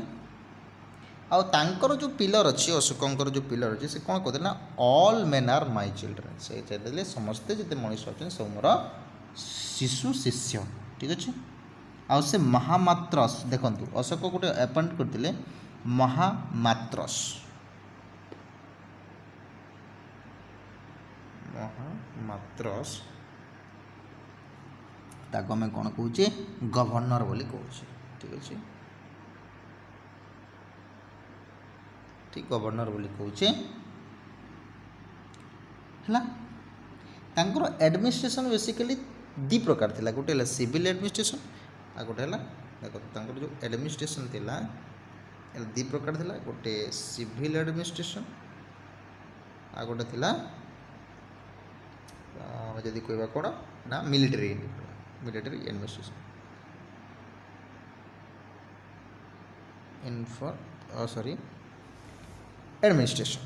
Speaker 1: आउ तांकर जो पिलर अच्छी अशोकंकर जो पिलर अच्छी से कौन कहते ना all men are my children से समस्ते जिते मनीष अच्छा सब मोर शिशु शिष्य ठीक अच्छे। आउ से महामात्रस देखु अशोक गोटे अपॉइंट करते महामात्रस महामात्रस ताको आम कौन कहे गवर्नर बोली कहे ठीक अच्छे ठीक गवर्नर बोली कहे है। तांकर एडमिनिस्ट्रेशन बेसिकली दी प्रकार थिला गोटे है सिविल एडमिनिस्ट्रेशन आ गोटे है देखो तांकर जो एडमिनिस्ट्रेशन थिला दी प्रकार थिला गोटे सिविल एडमिनिस्ट्रेशन आ गोटे थिला जदि कहवा कौन ना मिलिटरी एडमिनिस्ट्रेशन सॉरी एडमिनिस्ट्रेशन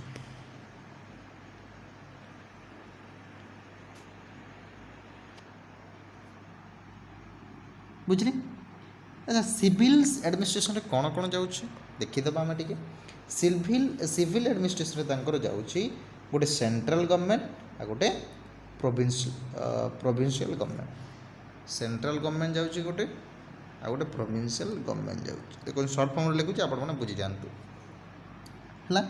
Speaker 1: बुझली। अच्छा सिविल एडमिनिस्ट्रेशन कौन कौन जाऊँ देखीदे आम टे सिविल एडमिनिस्ट्रेशन जाऊँगी गोटे सेंट्रल गवर्नमेंट आ गोटे प्रोविंशियल गवर्नमेंट सेंट्रल गवर्नमेंट जाऊँगी गोटे आ गोटे प्रोविंशियल गवर्नमेंट जाऊँगी देखो सर्ट फॉर्म लिखुच्छी आपने बुझी जातु है।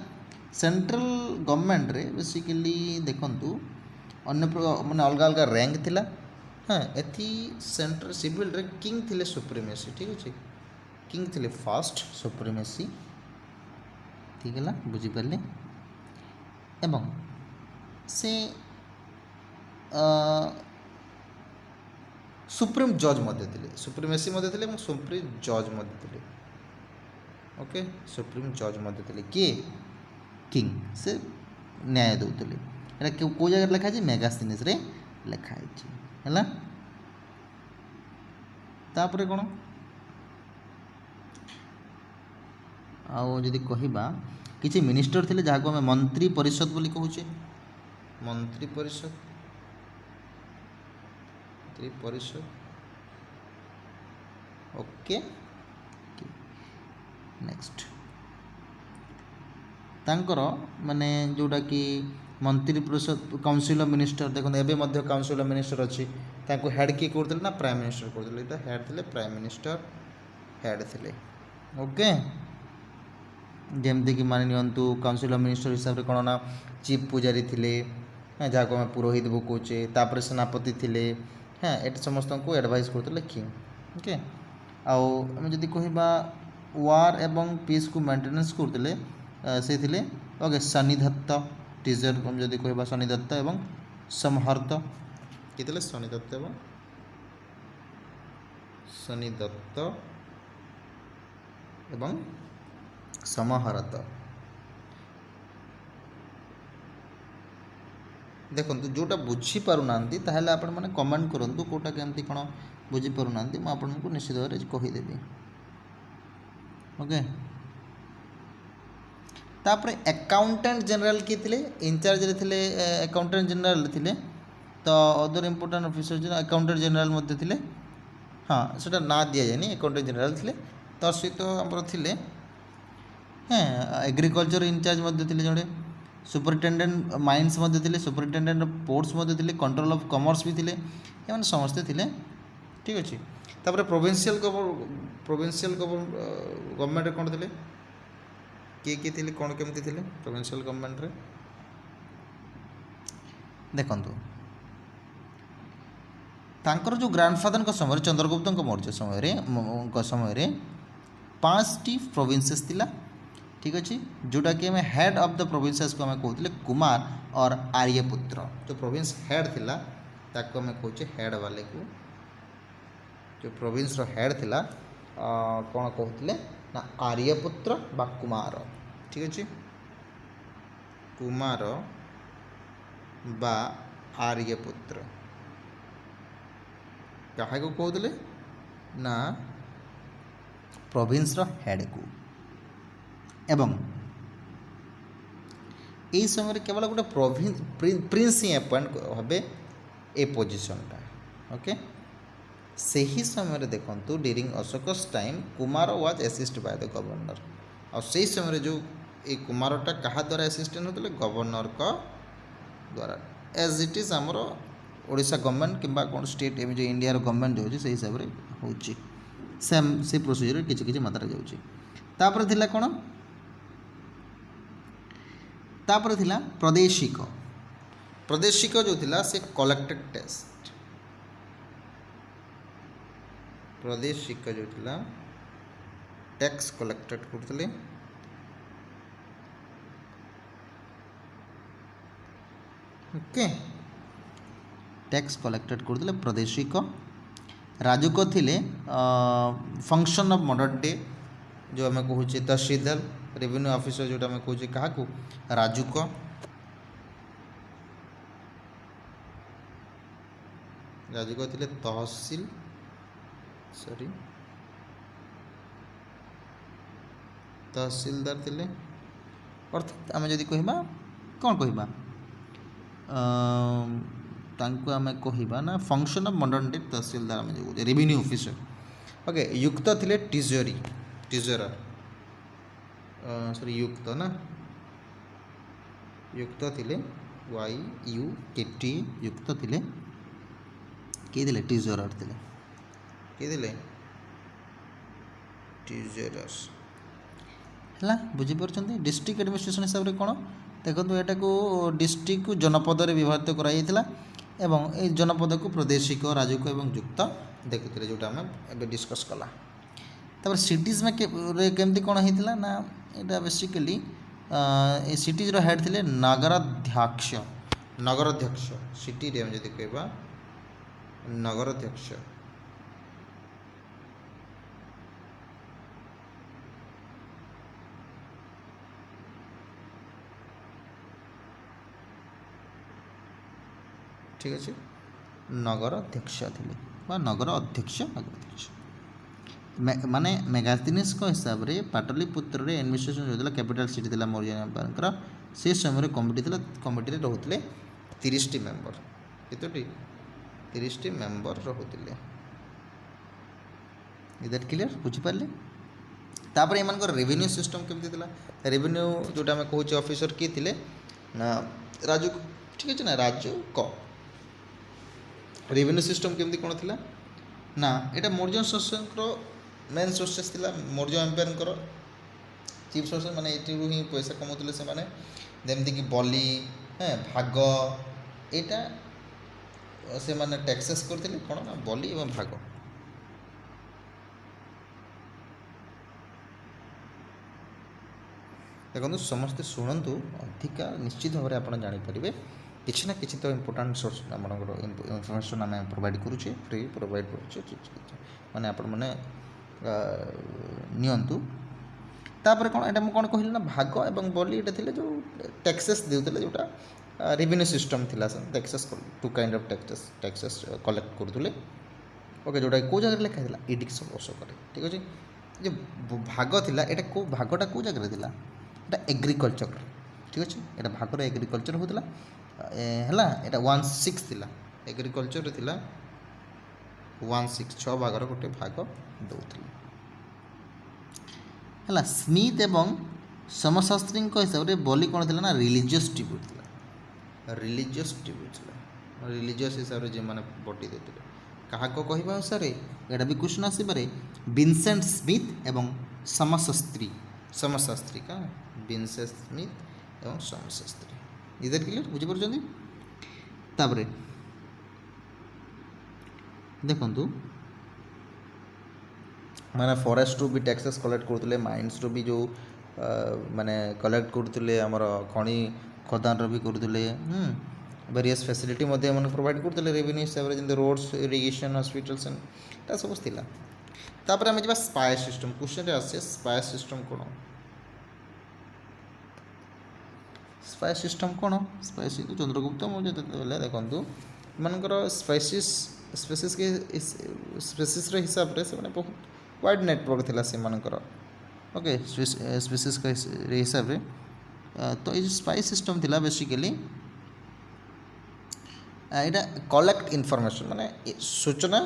Speaker 1: सेंट्रल गवर्नमेंट रे बेसिकली देखंतु अन्य माने अलग अलग रैंक थिला हाँ एथि सेंट्रल सिविल रे किंग थिले सुप्रीमेसी ठीक अच्छे किंग थिले फास्ट सुप्रीमेसी ठीक है बुझी पारे एवं से सुप्रीम जज मध्य थे सुप्रीमेसी मध्य थे सुप्रीम जज मध्य थे ओके सुप्रीम जज मध्य थे किए किंग से न्याय दौले एटा कौ जगह लिखाई मेगास्थनीस रे लिखाई है। तापर कौन आउ जदि कहबा किसी मिनिस्टर थे जहाँ को आम मंत्री परिषद बोली कहूचे मंत्री परिषद परिषद ओके नेक्स्ट तांकर माने जोटा कि मंत्री परिषद काउंसिल ऑफ मिनिस्टर देखो एबे मध्य काउंसिल ऑफ मिनिस्टर अच्छी तांको हेड किए करते ना प्राइम मिनिस्टर करते हेड थे प्राइम मिनिस्टर हेड थे ओके जमती कि मान नियंतु काउंसिल ऑफ मिनिस्टर हिसाब से कौन ना चीफ पुजारी थे जहाँ को आम पुरोहित बो कहे तापर सेनापति थे हाँ ये समस्त को एडवाइस करते किंग ओके आम जदि कहबा वार एवं पीस को मेंटेनेंस करते से थिले ओके शनिदत्त टीचर जदि कहबा शनिदत्त एवं समहर्त कितले शनिदत्त एवं शनिदत्त एवं समहरत देखो जोटा बुझीपार ना आपण मैंने कमेंट करूँ कौटा केमती कौन बुझीपार ना मुझे निश्चित भाव में कहीदेवी ओके। तापर अकाउंटेंट जनरल किए थे इनचार्ज थे अकाउंटेंट जनरल थे तो other important officer accountant general थे हाँ से ना दि जाए अकाउंटेंट जनरल थे तो सहित आमर थे हाँ एग्रीकल्चर इनचार्ज थे जड़े सुपरिटेडेन्ट माइंस थे सुपरिटेडेन्ट पोर्ट्स थे कंट्रोल ऑफ कॉमर्स भी थे ये समस्ते थे ठीक अच्छे। तापर प्रोविंशियल गवर्नमेंट कौन थे किए थे कौन केमती थे प्रोविंशियल गवर्नमेंट रे देखंतु तांकर जो ग्रांडफादर समय चंद्रगुप्त मौर्य समय 5टी प्रोविंसेस थिला ठीक अच्छे जोटा कि हमें हेड ऑफ द प्रोविंसेस को हमें कहते कुमार और आर्यपुत्र जो प्रोविंस हेड थिला ताको हमें कहे हेड वाले को जो प्रोविंस रो हेड थिला कौन कहते ना आर्यपुत्र बा कुमार ठीक अच्छे कुमार बा आर्यपुत्र क्या को कहते ना प्रोविंस रो हेड को एवं यही समय केवल गोटे प्रिंस ही अपॉइंट हे ए पोजिशनटा ओके से ही समय देखो during Ashoka's time Kumar was assist by the governor और से समय जो ये कुमारटा क्या द्वारा असिस्टेंट होते गवर्नर का द्वारा एज इट इज आमर ओडिशा गवर्नमेंट किंबा कौन स्टेट जो इंडिया गवर्नमेंट जो से हिसाब से होची सेम से प्रोसीजर किसी किसी मात्रा जाऊँगी तापर थिला कौन तापर थिला प्रादेशिक प्रादेशिक जो थिला से कलेक्टेड टेस्ट प्रादेशिक जो थिला टैक्स कलेक्टेड करते ओके टैक्स कलेक्टेड करते प्रादेशिक राजुक थिले फंक्शन ऑफ मॉडर्न डे जो आम कहूँ तहसीलदार रेवेन्यू ऑफिसर जोटा आम कहूँ क्या राजुक राजुक थिले तहसील सॉरी तहसीलदार थिले अर्थात आम जदि कहबा कौन कहबा तांको आम कहबा ना फंक्शन ऑफ मॉडर्न डे तहसीलदार आम जो रेवेन्यू ऑफिसर ओके युक्त थिले टिजरी टिजरर सॉरी युक्त ना युक्त थिले YUKT युक्त थिले किए थिले टिजरर थिले किए थिले टिजरर्स है बुझी पार्छन्ती डिस्ट्रिक्ट एडमिनिस्ट्रेशन हिसाब से कौन देखो यहाँ को डिस्ट्रिक्ट को जनपद में विभाजित कराइला एवं ये जनपद को प्रादेशिक राजुक एवं युक्त देखुते जोटा आम ए डिस्कस कला तब सिटीज में केमती कौन होता ना यहाँ बेसिकली सिटीज हेड थे नगराध्यक्ष नगराध्यक्ष सिटी जब कह नगराध्यक्ष ठीक अच्छे नगर अध्यक्ष थे नगर अध्यक्ष माने मेगास्थिनीस हिसाब से पाटलिपुत्र एडमिनिस्ट्रेशन जो कैपिटल सिटी थी मौर्य एम्पायर से समय कमिटी रोते 30 मेंबर कतोटी 30 मेंबर रोते इधर क्लियर बुझीपारे तापर एम रेवेन्यू सिस्टम केमती रेवेन्यू जोटा आम कहूँ ऑफिसर किए थे ना राजू ठीक अच्छे ना राजू क रेवेन्यू सिस्टम केमती कौन थी ना यहाँ मौर्य शासक मेन सोर्सेस थी मौर्य एम्पायर चीफ सोर्सेस माने ये ही पैसा कमाते से जमती कि बलि भाग यहाँ से माने टैक्सेस करते कौन ना बलि एवं भाग देखो समस्ते शुणु अधिका निश्चित भाव में आप जापर किसी ना किसी तो इम्पोर्टाट सोर्स आम इनफर्मेशन आम प्रोवाइड करुचे फ्री प्रोवाइड करुचे मैंने आपण मैंने नियंतु तापर कौन यहाँ कौन कहली ना भाग एवं बलि ये थे जो टैक्सेस देते जोटा रेवेन्यू सिस्टम थी taxes two kind of taxes collect करते ओके जोटा कौ जगह लिखा था एडिक्स अशोक ठीक अच्छे जो भाग था यहाँ कौ भागटा कौ जगह थी यहाँ एग्रिकल्चर ठीक अच्छे यहाँ भागर एग्रिकल्चर होता है यहाँ 1/6 थिला एग्रिकल्चर थिला 1/6 6 भागर गोटे भाग दौले है स्मिथ एवं समशास्त्री हिसाब से बलि कौन थी ना रिलीजियस ट्रिब्यूट थी रिलीजियस ट्रिब्यूट थी रिलीजियस हिसाब से जो मैंने बटी देते क्या कहवा अनुसार यहाँ भी क्वेश्चन आसपे विंसेंट स्मिथ एवं समशास्त्री समशास्त्री का विंसेंट स्मिथ एवं समशास्त्री इधर क्लियर बुझीपार तापर देखु माने फॉरेस्ट रू भी टैक्सेस कलेक्ट करते माइंस रू भी जो माने कलेक्ट करते आमर खनि खदान भी करते वेरियस फैसिलिटी प्रोवाइड करते रेवेन्यू हिसाब से जमी रोड्स इरिगेशन हॉस्पिटल्स एंड सब थी तापर आम जा स्पाई सिस्टम क्वेश्चन आसे स्पाई सिस्टम कौन स्पाई सिस्टम कौन स्पाई चंद्रगुप्त मौर्य देखो मनकर स्पाइसीस स्पेसीस के स्पेसीस हिसाब से बहुत वाइड नेटवर्क थिला से मनकर ओके स्पेसीस का हिसाब से तो ये स्पाई सिस्टम थिला बेसिकली ଏଇଟା କଲେକ୍ଟ ଇନଫର୍ମେସନ୍ ମାନେ ସୂଚନା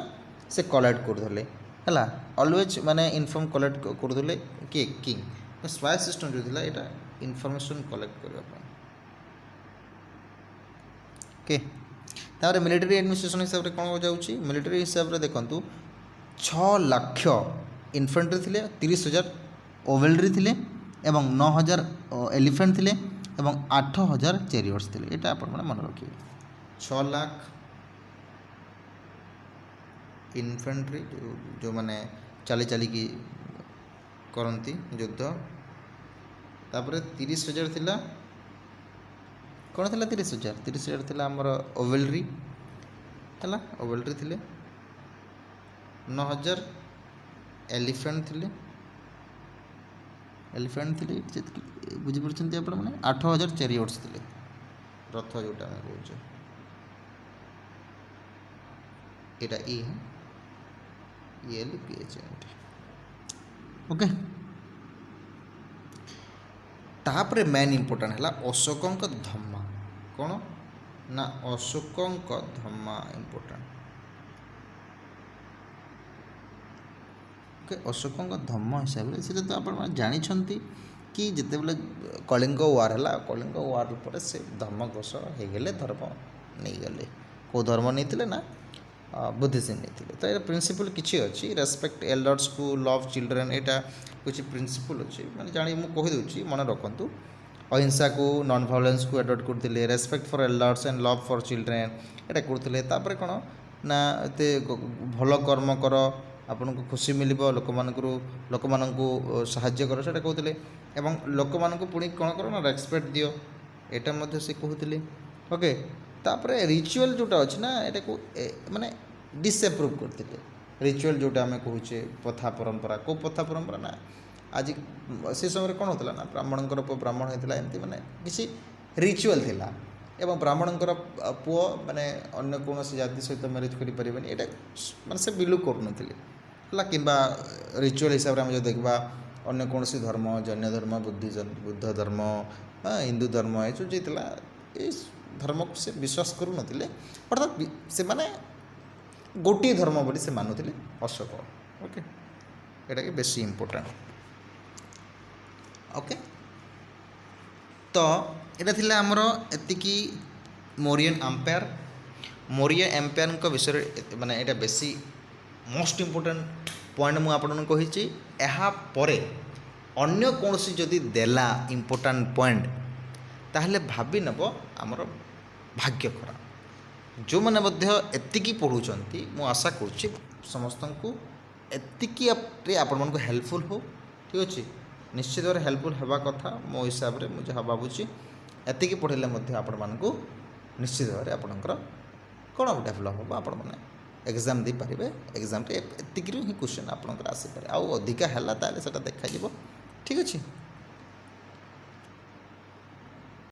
Speaker 1: ସେ କଲେକ୍ଟ କରୁଥିଲେ ହେଲା ଅଲୱେଜ୍ ମାନେ ଇନଫର୍ମ କଲେକ୍ଟ କରୁଥିଲେ କିଏ କିଙ୍ଗ ସ୍ପାଏ ସିଷ୍ଟମ୍ ଯେଉଁ ଥିଲା ଏଇଟା ଇନଫର୍ମେସନ୍ କଲେକ୍ଟ କରିବା ପାଇଁ ଓକେ ତାପରେ ମିଲିଟାରୀ ଆଡମିନିଷ୍ଟ୍ରେସନ୍ ହିସାବରେ କ'ଣ ଯାଉଛି ମିଲିଟାରୀ ହିସାବରେ ଦେଖନ୍ତୁ 6 ଲକ୍ଷ ଇନଫେଣ୍ଟ୍ରି ଥିଲେ 30,000 ଓଭେଲରୀ ଥିଲେ ଏବଂ 9,000 ଏଲିଫେଣ୍ଟ ଥିଲେ ଏବଂ 8,000 ଚେରିଅଟ୍ସ ଥିଲେ ଏଇଟା ଆପଣମାନେ ମନେ ରଖିବେ 6 ଲାख ଇନଫେଣ୍ଟ୍ରି ଯେଉଁମାନେ ଚାଲି ଚାଲିକି କରନ୍ତି ଯୁଦ୍ଧ ତାପରେ 30,000 ଥିଲା କ'ଣ ଥିଲା 30,000 ଥିଲା ଆମର ଓଭେଲରୀ ହେଲା ଓଭେଲରୀ ଥିଲେ 9,000 ଏଲିଫେଣ୍ଟ ଥିଲେ ବୁଝିପାରୁଛନ୍ତି ଆପଣମାନେ 8,000 ଚେରିଅଟ୍ସ ଥିଲେ ରଥ ଯେଉଁଟା ଆମେ କହୁଛେ ଏଇଟା ELPH ଓକେ ତାପରେ ମେନ୍ ଇମ୍ପୋର୍ଟାଣ୍ଟ ହେଲା ଅଶୋକଙ୍କ ଧମ୍ମା କ'ଣ ନା ଅଶୋକଙ୍କ ଧମ୍ମା ଇମ୍ପୋର୍ଟାଣ୍ଟ ଓକେ ଅଶୋକଙ୍କ ଧର୍ମ ହିସାବରେ ସେଟା ତ ଆପଣମାନେ ଜାଣିଛନ୍ତି କି ଯେତେବେଳେ କଳିଙ୍ଗ ୱାର୍ ହେଲା କଳିଙ୍ଗ ୱାର୍ ପରେ ସେ ଧର୍ମ ଘୋଷଣ ହେଇଗଲେ ଧର୍ମ ନେଇଗଲେ କେଉଁ ଧର୍ମ ନେଇଥିଲେ ନା ବୁଦ୍ଧିଜିମ୍ ନେଇଥିଲେ ତ ଏଇଟା ପ୍ରିନ୍ସିପଲ୍ କିଛି ଅଛି ରେସ୍ପେକ୍ଟ ଏଲ୍ଡର୍ସକୁ ଲଭ୍ ଚିଲଡ୍ରେନ୍ ଏଇଟା କିଛି ପ୍ରିନ୍ସିପଲ୍ ଅଛି ମାନେ ଜାଣି ମୁଁ କହିଦେଉଛି ମନେ ରଖନ୍ତୁ ଅହିଂସାକୁ ନନ୍ ଭାয়োଲେନ୍ସକୁ ଆଡପ୍ଟ କରୁଥିଲେ respect for elders and love for children ଏଇଟା କରୁଥିଲେ ତାପରେ କ'ଣ ନା ଏତେ ଭଲ କର୍ମ କର ଆପଣଙ୍କୁ ଖୁସି ମିଳିବ ଲୋକମାନଙ୍କୁ ସାହାଯ୍ୟ କର ସେଇଟା କହୁଥିଲେ ଏବଂ ଲୋକମାନଙ୍କୁ ପୁଣି କ'ଣ କର ନା ରେସ୍ପେକ୍ଟ ଦିଅ ଏଇଟା ମଧ୍ୟ ସେ କହୁଥିଲେ ଓକେ ତାପରେ ରିଚୁଆଲ୍ ଯେଉଁଟା ଅଛି ନା ଏଇଟାକୁ ମାନେ ଡିସ୍ଆପ୍ରୁଭ୍ କରିଥିଲେ ରିଚୁଆଲ୍ ଯେଉଁଟା ଆମେ କହୁଛେ ପ୍ରଥା ପରମ୍ପରା କେଉଁ ପ୍ରଥା ପରମ୍ପରା ନା ଆଜି ସେ ସମୟରେ କ'ଣ ହେଉଥିଲା ନା ବ୍ରାହ୍ମଣଙ୍କର ପୁଅ ବ୍ରାହ୍ମଣ ହେଇଥିଲା ଏମିତି ମାନେ କିଛି ରିଚୁଆଲ୍ ଥିଲା ଏବଂ ବ୍ରାହ୍ମଣଙ୍କର ପୁଅ ମାନେ ଅନ୍ୟ କୌଣସି ଜାତି ସହିତ ମ୍ୟାରେଜ୍ କରିପାରିବେନି ଏଇଟା ମାନେ ସେ ବିଲୁପ କରୁନଥିଲେ ହେଲା କିମ୍ବା ରିଚୁଆଲ୍ ହିସାବରେ ଆମେ ଯଦି ଦେଖିବା ଅନ୍ୟ କୌଣସି ଧର୍ମ ଜୈନ ଧର୍ମ ବୁଦ୍ଧ ଧର୍ମ ହିନ୍ଦୁ ଧର୍ମ ଏସବୁ ଯାଇଥିଲା ଏଇ ଧର୍ମକୁ ସେ ବିଶ୍ୱାସ କରୁନଥିଲେ ଅର୍ଥାତ୍ ସେମାନେ ଗୋଟିଏ ଧର୍ମ ବୋଲି ସେ ମାନୁଥିଲେ ଅଶୋକ ଓକେ ଏଇଟାକି ବେଶୀ ଇମ୍ପୋର୍ଟାଣ୍ଟ ଓକେ ତ ଏଇଟା ଥିଲା ଆମର ଏତିକି ମୋରିଆନ୍ ଏମ୍ପାୟାରଙ୍କ ବିଷୟରେ ମାନେ ଏଇଟା ବେଶୀ ମୋଷ୍ଟ ଇମ୍ପୋର୍ଟାଣ୍ଟ ପଏଣ୍ଟ ମୁଁ ଆପଣଙ୍କୁ କହିଛି ଏହାପରେ ଅନ୍ୟ କୌଣସି ଯଦି ଦେଲା ଇମ୍ପୋର୍ଟାଣ୍ଟ ପଏଣ୍ଟ ତାହେଲେ ଭାବି ନେବ ଆମର ଭାଗ୍ୟ ଖରାପ ଯେଉଁମାନେ ମଧ୍ୟ ଏତିକି ପଢ଼ୁଛନ୍ତି ମୁଁ ଆଶା କରୁଛି ସମସ୍ତଙ୍କୁ ଏତିକିରେ ଆପଣମାନଙ୍କୁ ହେଲ୍ପଫୁଲ୍ ହେଉ ଠିକ୍ ଅଛି ନିଶ୍ଚିତ ଭାବରେ ହେଲ୍ପଫୁଲ୍ ହେବା କଥା ମୋ ହିସାବରେ ମୁଁ ଯାହା ଭାବୁଛି ଏତିକି ପଢ଼ିଲେ ମଧ୍ୟ ଆପଣମାନଙ୍କୁ ନିଶ୍ଚିତ ଭାବରେ ଆପଣଙ୍କର କ'ଣ ଡେଭଲପ୍ ହେବ ଆପଣମାନେ ଏକ୍ଜାମ୍ ଦେଇପାରିବେ ଏକ୍ଜାମ୍ରେ ଏତିକିରୁ ହିଁ କ୍ୱେଶ୍ଚନ୍ ଆପଣଙ୍କର ଆସିପାରେ ଆଉ ଅଧିକା ହେଲା ତାହେଲେ ସେଇଟା ଦେଖାଯିବ ଠିକ୍ ଅଛି।